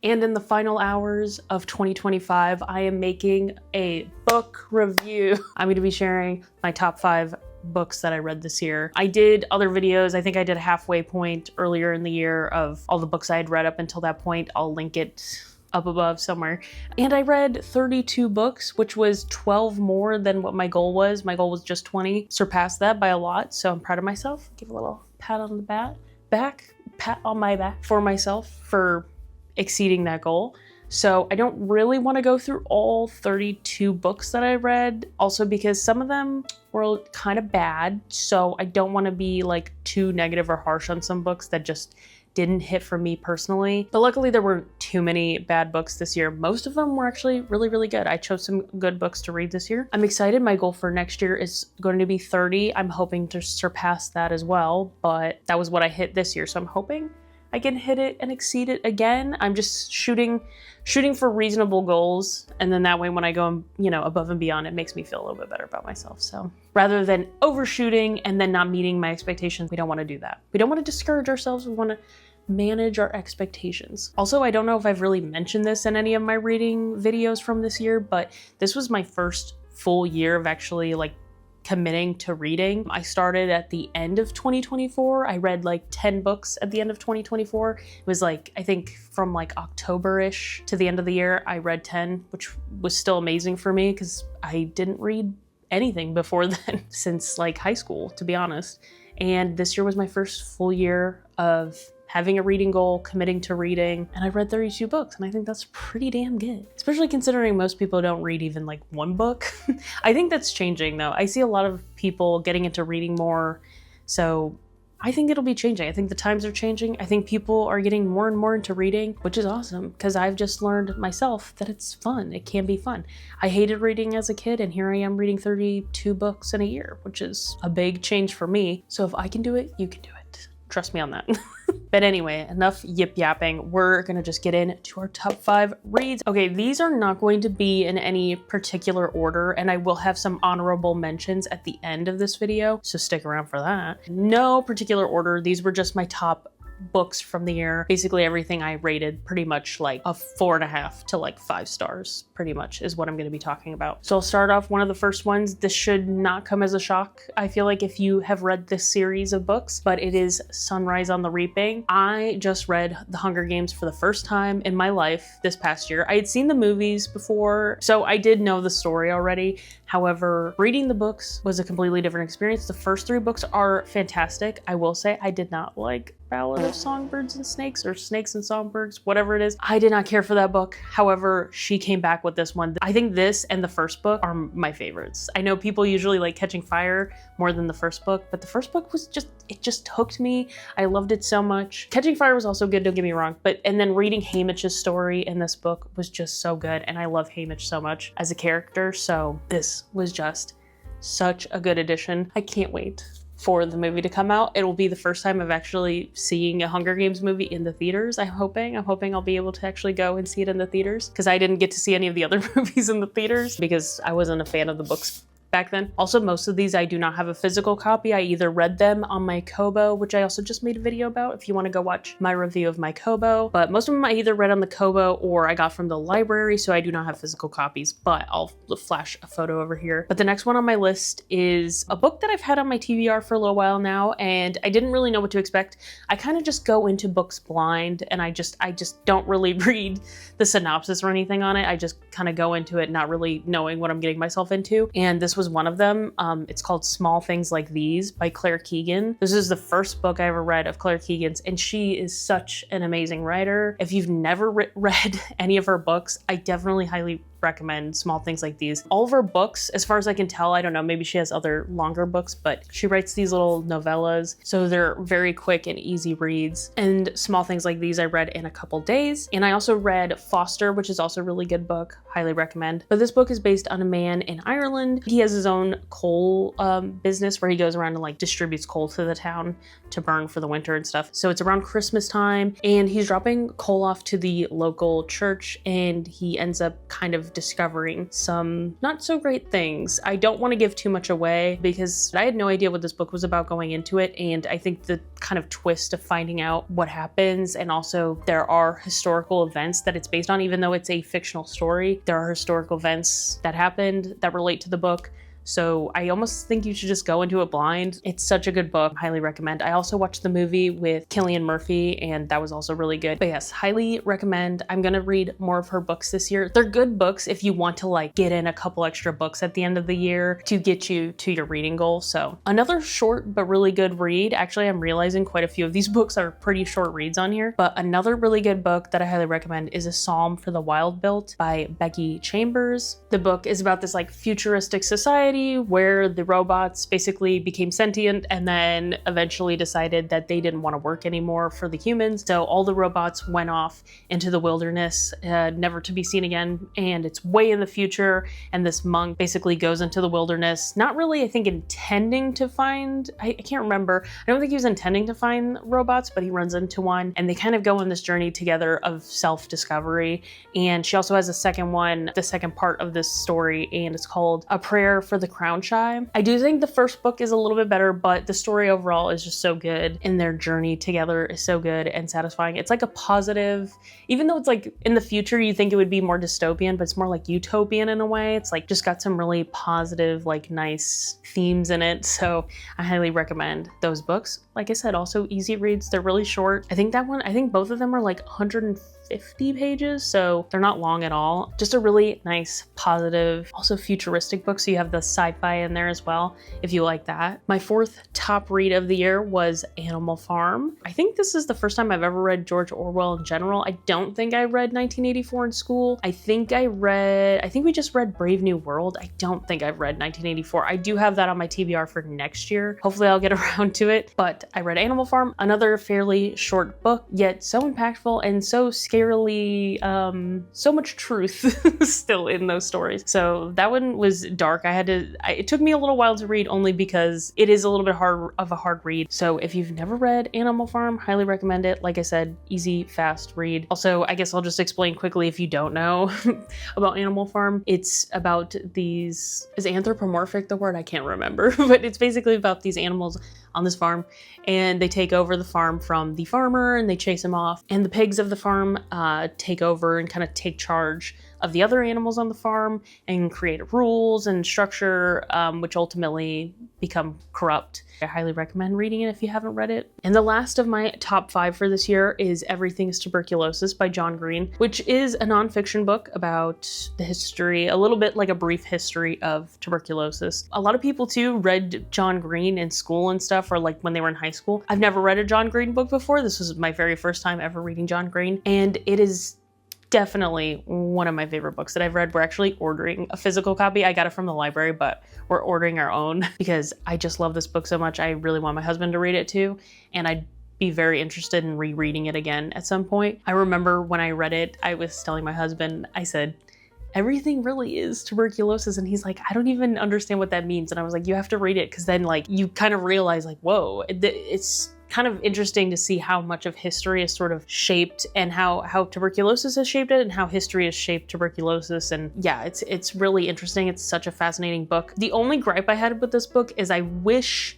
And in the final hours of 2025, I am making a book review. I'm going to be sharing my top 5 books that I read this year. I did other videos. I think I did a halfway point earlier in the year of all the books I had read up until that point. I'll link it up above somewhere. And I read 32 books, which was 12 more than what my goal was. My goal was just 20. Surpassed that by a lot, so I'm proud of myself. Give a little pat on the pat on my back for myself for exceeding that goal. So I don't really want to go through all 32 books that I read, also because some of them were kind of bad. So I don't want to be like too negative or harsh on some books that just didn't hit for me personally. But luckily there weren't too many bad books this year. Most of them were actually really, really good. I chose some good books to read this year. I'm excited. My goal for next year is going to be 30. I'm hoping to surpass that as well, but that was what I hit this year. So I'm hoping I can hit it and exceed it again. I'm just shooting for reasonable goals. And then that way when I go, above and beyond, it makes me feel a little bit better about myself. So rather than overshooting and then not meeting my expectations, we don't want to do that. We don't want to discourage ourselves. We want to manage our expectations. Also, I don't know if I've really mentioned this in any of my reading videos from this year, but this was my first full year of actually committing to reading. I started at the end of 2024. I read 10 books at the end of 2024. It was I think from October-ish to the end of the year, I read 10, which was still amazing for me because I didn't read anything before then since high school, to be honest. And this year was my first full year of having a reading goal, committing to reading, and I read 32 books, and I think that's pretty damn good. Especially considering most people don't read even one book. I think that's changing though. I see a lot of people getting into reading more, so I think it'll be changing. I think the times are changing. I think people are getting more and more into reading, which is awesome because I've just learned myself that it's fun. It can be fun. I hated reading as a kid, and here I am reading 32 books in a year, which is a big change for me. So if I can do it, you can do it. Trust me on that. But anyway, enough yip yapping. We're gonna just get into our top 5 reads. Okay, these are not going to be in any particular order, and I will have some honorable mentions at the end of this video, so stick around for that. No particular order. These were just my top books from the year. Basically everything I rated pretty much a 4.5 to 5 stars, pretty much is what I'm going to be talking about. So I'll start off one of the first ones. This should not come as a shock, I feel like, if you have read this series of books, but it is Sunrise on the Reaping. I just read The Hunger Games for the first time in my life this past year. I had seen the movies before, so I did know the story already. However, reading the books was a completely different experience. The first 3 books are fantastic. I will say I did not like Ballad of Songbirds and Snakes, or Snakes and Songbirds, whatever it is. I did not care for that book. However, she came back with this one. I think this and the first book are my favorites. I know people usually like Catching Fire more than the first book, but the first book was it just hooked me. I loved it so much. Catching Fire was also good, don't get me wrong, and then reading Hamish's story in this book was just so good, and I love Hamish so much as a character, so this was just such a good addition. I can't wait for the movie to come out. It will be the first time of actually seeing a Hunger Games movie in the theaters. I'm hoping I'll be able to actually go and see it in the theaters, because I didn't get to see any of the other movies in the theaters because I wasn't a fan of the books back then. Also, most of these I do not have a physical copy. I either read them on my Kobo, which I also just made a video about if you want to go watch my review of my Kobo, but most of them I either read on the Kobo or I got from the library, so I do not have physical copies, but I'll flash a photo over here. But the next one on my list is a book that I've had on my TBR for a little while now, and I didn't really know what to expect. I kind of just go into books blind, and I just don't really read the synopsis or anything on it. I just kind of go into it not really knowing what I'm getting myself into, and this was one of them. It's called Small Things Like These by Claire Keegan. This is the first book I ever read of Claire Keegan's, and she is such an amazing writer. If you've never read any of her books, I definitely highly recommend Small Things Like These. All of her books, as far as I can tell, I don't know, maybe she has other longer books, but she writes these little novellas, so they're very quick and easy reads. And Small Things Like These I read in a couple days. And I also read Foster, which is also a really good book, highly recommend. But this book is based on a man in Ireland. He has his own coal business where he goes around and distributes coal to the town to burn for the winter and stuff. So it's around Christmas time, and he's dropping coal off to the local church, and he ends up kind of of discovering some not so great things. I don't want to give too much away because I had no idea what this book was about going into it, and I think the kind of twist of finding out what happens, and also there are historical events that it's based on, even though it's a fictional story, there are historical events that happened that relate to the book. So I almost think you should just go into it blind. It's such a good book. Highly recommend. I also watched the movie with Cillian Murphy, and that was also really good. But yes, highly recommend. I'm gonna read more of her books this year. They're good books if you want to like get in a couple extra books at the end of the year to get you to your reading goal. So another short but really good read. Actually, I'm realizing quite a few of these books are pretty short reads on here, but another really good book that I highly recommend is A Psalm for the Wild-Built by Becky Chambers. The book is about this like futuristic society where the robots basically became sentient and then eventually decided that they didn't want to work anymore for the humans. So all the robots went off into the wilderness, never to be seen again. And it's way in the future. And this monk basically goes into the wilderness, not really, I think, intending to find, I can't remember. I don't think he was intending to find robots, but he runs into one and they kind of go on this journey together of self-discovery. And she also has a second one, the second part of this story, and it's called A Prayer for the Crown Shy. I do think the first book is a little bit better, but the story overall is just so good, and their journey together is so good and satisfying. It's like a positive, even though it's like in the future you think it would be more dystopian, but it's more like utopian in a way. It's like just got some really positive, like nice themes in it. So I highly recommend those books. Like I said, also easy reads. They're really short. I think both of them are like 150 pages, so they're not long at all. Just a really nice, positive, also futuristic book. So you have the sci-fi in there as well, if you like that. My fourth top read of the year was Animal Farm. I think this is the first time I've ever read George Orwell in general. I don't think I read 1984 in school. I think we just read Brave New World. I don't think I've read 1984. I do have that on my TBR for next year. Hopefully I'll get around to it, but I read Animal Farm, another fairly short book, yet so impactful and so scarily, so much truth still in those stories. So that one was dark. It took me a little while to read only because it is a little bit of a hard read. So if you've never read Animal Farm, highly recommend it. Like I said, easy, fast read. Also, I guess I'll just explain quickly if you don't know about Animal Farm. It's about is anthropomorphic the word? I can't remember, but it's basically about these animals on this farm, and they take over the farm from the farmer and they chase him off, and the pigs of the farm take over and kind of take charge of the other animals on the farm and create rules and structure, which ultimately become corrupt. I highly recommend reading it if you haven't read it. And the last of my top 5 for this year is Everything is Tuberculosis by John Green, which is a nonfiction book about the history, a little bit like a brief history of tuberculosis. A lot of people too read John Green in school and stuff, or like when they were in high school. I've never read a John Green book before. This was my very first time ever reading John Green, and it is definitely one of my favorite books that I've read. We're actually ordering a physical copy. I got it from the library, but we're ordering our own because I just love this book so much. I really want my husband to read it too, and I'd be very interested in rereading it again at some point. I remember when I read it, I was telling my husband, I said, everything really is tuberculosis, and he's like, I don't even understand what that means. And I was like, you have to read it, because then like you kind of realize like, whoa, it's kind of interesting to see how much of history is sort of shaped, and how tuberculosis has shaped it, and how history has shaped tuberculosis. And yeah, it's really interesting. It's such a fascinating book. The only gripe I had with this book is I wish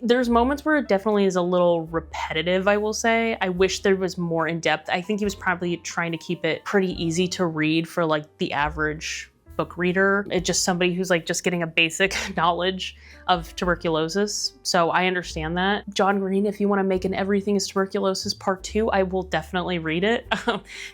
there's moments where it definitely is a little repetitive, I will say. I wish there was more in depth. I think he was probably trying to keep it pretty easy to read for like the average book reader. It's just somebody who's like just getting a basic knowledge of tuberculosis. So I understand that. John Green, if you want to make an Everything is Tuberculosis Part 2, I will definitely read it.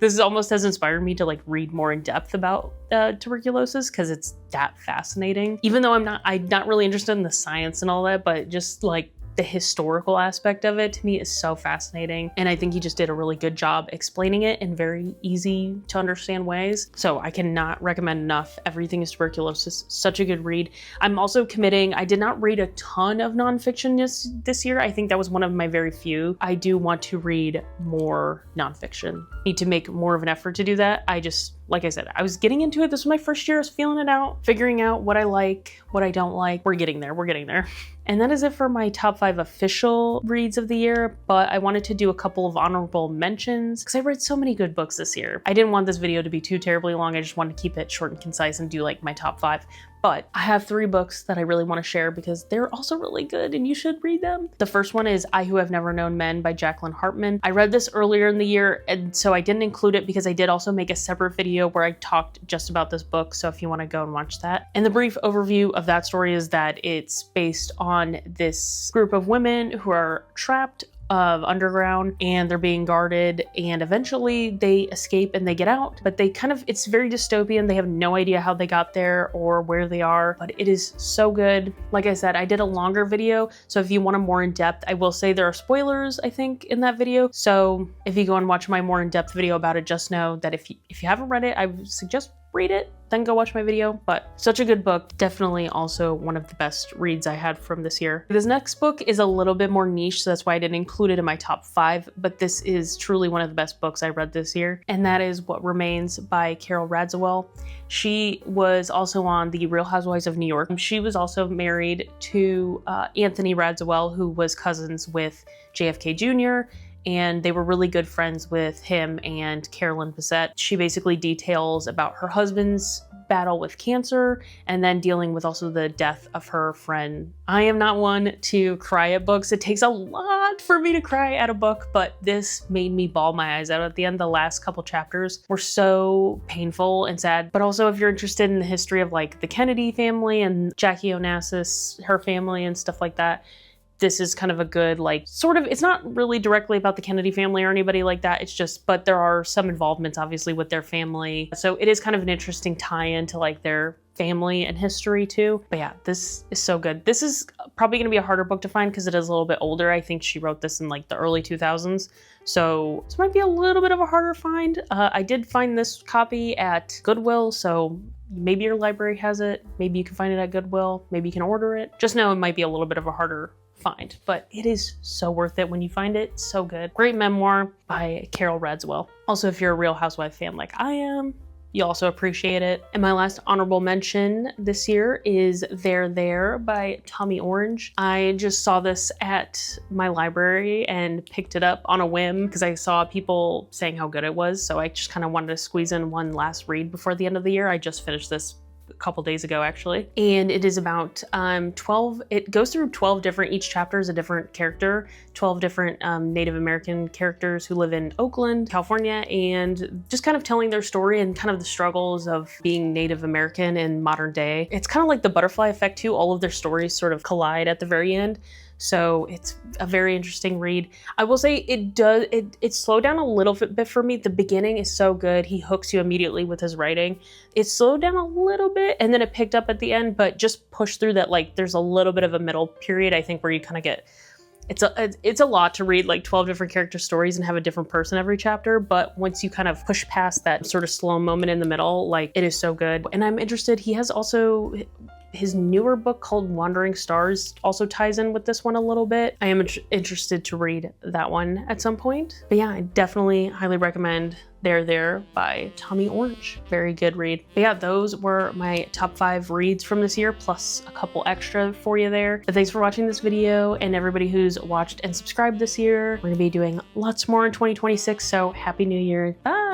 This almost has inspired me to like read more in depth about tuberculosis, because it's that fascinating. Even though I'm not really interested in the science and all that, but just like the historical aspect of it to me is so fascinating. And I think he just did a really good job explaining it in very easy to understand ways. So I cannot recommend enough Everything is Tuberculosis. Such a good read. I'm also committing, I did not read a ton of nonfiction this year. I think that was one of my very few. I do want to read more nonfiction. Need to make more of an effort to do that. I just like I said, I was getting into it. This was my first year. I was feeling it out, figuring out what I like, what I don't like. We're getting there. We're getting there. And that is it for my top 5 official reads of the year, but I wanted to do a couple of honorable mentions because I read so many good books this year. I didn't want this video to be too terribly long. I just wanted to keep it short and concise and do like my top 5. But I have 3 books that I really want to share because they're also really good and you should read them. The first one is I Who Have Never Known Men by Jacqueline Hartman. I read this earlier in the year, and so I didn't include it because I did also make a separate video where I talked just about this book, so if you want to go and watch that. And the brief overview of that story is that it's based on this group of women who are trapped underground and they're being guarded, and eventually they escape and they get out, but they kind of, it's very dystopian. They have no idea how they got there or where they are, but it is so good. Like I said, I did a longer video, so if you want a more in-depth, I will say there are spoilers, I think, in that video. So if you go and watch my more in-depth video about it, just know that if you haven't read it, I would suggest read it, then go watch my video. But such a good book. Definitely also one of the best reads I had from this year. This next book is a little bit more niche, so that's why I didn't include it in my top 5, but this is truly one of the best books I read this year, and that is What Remains by Carol Radziwill. She was also on The Real Housewives of New York. She was also married to Anthony Radziwill, who was cousins with JFK Jr., and they were really good friends with him and Carolyn Bessette. She basically details about her husband's battle with cancer and then dealing with also the death of her friend. I am not one to cry at books. It takes a lot for me to cry at a book, but this made me bawl my eyes out at the end. The last couple chapters were so painful and sad, but also if you're interested in the history of like the Kennedy family and Jackie Onassis, her family and stuff like that, this is kind of a good, like, sort of, it's not really directly about the Kennedy family or anybody like that. It's just, but there are some involvements obviously with their family. So it is kind of an interesting tie-in to like their family and history too. But yeah, this is so good. This is probably gonna be a harder book to find because it is a little bit older. I think she wrote this in like the early 2000s. So this might be a little bit of a harder find. I did find this copy at Goodwill, so maybe your library has it. Maybe you can find it at Goodwill. Maybe you can order it. Just know it might be a little bit of a harder find, but it is so worth it when you find it. So good. Great memoir by Carol Radziwill. Also, if you're a Real Housewife fan like I am, you also appreciate it. And my last honorable mention this year is There There by Tommy Orange. I just saw this at my library and picked it up on a whim because I saw people saying how good it was. So I just kind of wanted to squeeze in one last read before the end of the year. I just finished this a couple days ago actually, and it is about 12, it goes through 12 different, each chapter is a different character, 12 different Native American characters who live in Oakland, California, and just kind of telling their story and kind of the struggles of being Native American in modern day. It's kind of like the butterfly effect too. All of their stories sort of collide at the very end. So it's a very interesting read. I will say it slowed down a little bit for me. The beginning is so good. He hooks you immediately with his writing. It slowed down a little bit and then it picked up at the end, but just push through that. Like there's a little bit of a middle period, I think, where you kind of get, it's a lot to read like 12 different character stories and have a different person every chapter. But once you kind of push past that sort of slow moment in the middle, like it is so good. And I'm interested, he has also, his newer book called Wandering Stars also ties in with this one a little bit. I am interested to read that one at some point. But yeah, I definitely highly recommend There There by Tommy Orange. Very good read. But yeah, those were my top 5 reads from this year, plus a couple extra for you there. But thanks for watching this video, and everybody who's watched and subscribed this year. We're gonna be doing lots more in 2026, so Happy New Year. Bye!